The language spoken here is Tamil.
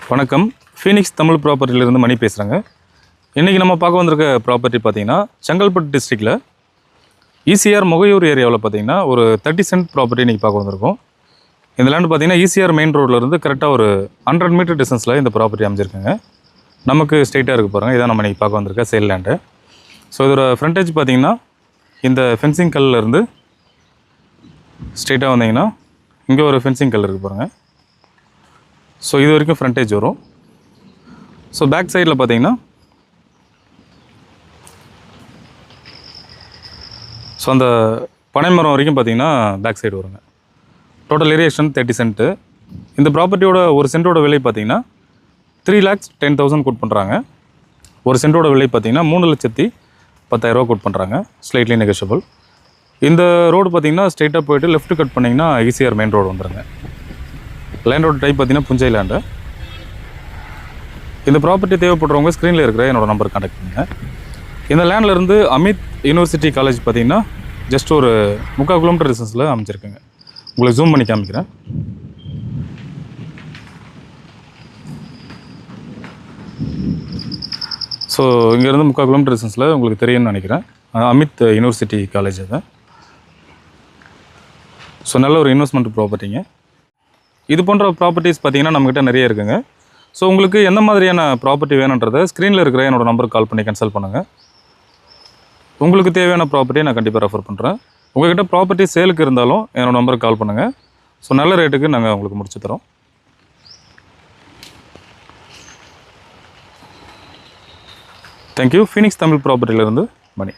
வணக்கம். ஃபீனிக்ஸ் தமிழ் ப்ராப்பர்ட்டியிலிருந்து மணி பேசுகிறேங்க. இன்றைக்கி நம்ம பார்க்க வந்திருக்க ப்ராப்பர்ட்டி பார்த்திங்கன்னா செங்கல்பட்டு டிஸ்ட்ரிக்டில் ஈசிஆர் முகையூர் ஏரியாவில் பார்த்திங்கன்னா ஒரு 30 சென்ட் ப்ராப்பர்ட்டி இன்றைக்கி பார்க்க வந்திருக்கோம். இந்த லேண்டு பார்த்திங்கன்னா ஈசிஆர் மெயின் ரோட்லேருந்து கரெக்டாக ஒரு 100 மீட்டர் டிஸ்டன்ஸில் இந்த ப்ராப்பர்ட்டி அமைஞ்சிருக்குங்க. நமக்கு ஸ்ட்ரெயிட்டாக இருக்குது பாருங்கள். இதான் நம்ம இன்றைக்கி பார்க்க வந்திருக்க சேல் லேண்டு. ஸோ இதோட ஃப்ரண்டேஜ் பார்த்திங்கன்னா இந்த ஃபென்சிங் கல்லிருந்து ஸ்ட்ரெயிட்டாக வந்தீங்கன்னா இங்கே ஒரு ஃபென்சிங் கல் இருக்குது பாருங்கள். ஸோ இது வரைக்கும் ஃப்ரண்டேஜ் வரும். ஸோ பேக் சைடில் பார்த்தீங்கன்னா ஸோ அந்த பனைமரம் வரைக்கும் பார்த்தீங்கன்னா பேக் சைடு வருங்க. Total area 30 cent. இந்த ப்ராப்பர்ட்டியோட ஒரு சென்ட்டோட விலை பார்த்தீங்கன்னா 3,10,000 கோட் பண்ணுறாங்க. ஒரு சென்ட்டோட விலை பார்த்தீங்கன்னா 3,10,000 கோட் பண்ணுறாங்க. Slightly negotiable. இந்த ரோடு பார்த்தீங்கன்னா ஸ்ட்ரெயிட்டாக போய்ட்டு லெஃப்ட் கட் பண்ணிங்கன்னா ஈசிஆர் மெயின் ரோடு வந்துடுங்க. லேண்ட் ரோடு டைப் பார்த்தீங்கன்னா புஞ்சை லேண்டு. இந்த ப்ராப்பர்ட்டி தேவைப்படுறவங்க ஸ்க்ரீனில் இருக்கிற என்னோடய நம்பர் கான்டாக்ட் பண்ணுங்கள். இந்த லேண்ட்லேருந்து அமித் யூனிவர்சிட்டி காலேஜ் பார்த்தீங்கன்னா ஜஸ்ட் ஒரு 3/4 கிலோமீட்டர் டிஸ்டன்ஸில் அமைச்சிருக்குங்க. உங்களுக்கு ஜூம் பண்ணி காமிக்கிறேன். ஸோ இங்கேருந்து 3/4 கிலோமீட்டர் டிஸ்டன்ஸில் உங்களுக்கு தெரியும்னு நினைக்கிறேன். அமித் யூனிவர்சிட்டி காலேஜ் அது. ஸோ நல்ல ஒரு இன்வெஸ்ட்மெண்ட் ப்ராப்பர்ட்டிங்க. இது போன்ற ப்ராப்பர்ட்டிஸ் பார்த்திங்கன்னா நம்மக்கிட்ட நிறைய இருக்குங்க. ஸோ உங்களுக்கு எந்த மாதிரியான ப்ராப்பர்ட்டி வேணுன்றதை ஸ்க்ரீனில் இருக்கிற என்னோடய நம்பருக்கு கால் பண்ணி கன்சல்ட் பண்ணுங்கள். உங்களுக்கு தேவையான ப்ராப்பர்ட்டியை நான் கண்டிப்பாக ரெஃபர் பண்ணுறேன். உங்கள்கிட்ட ப்ராப்பர்ட்டி சேலுக்கு இருந்தாலும் என்னோடய நம்பருக்கு கால் பண்ணுங்கள். ஸோ நல்ல ரேட்டுக்கு நாங்கள் உங்களுக்கு முடிச்சு தரோம். தேங்க்யூ. ஃபீனிக்ஸ் தமிழ் ப்ராப்பர்ட்டியிலேருந்து மணி.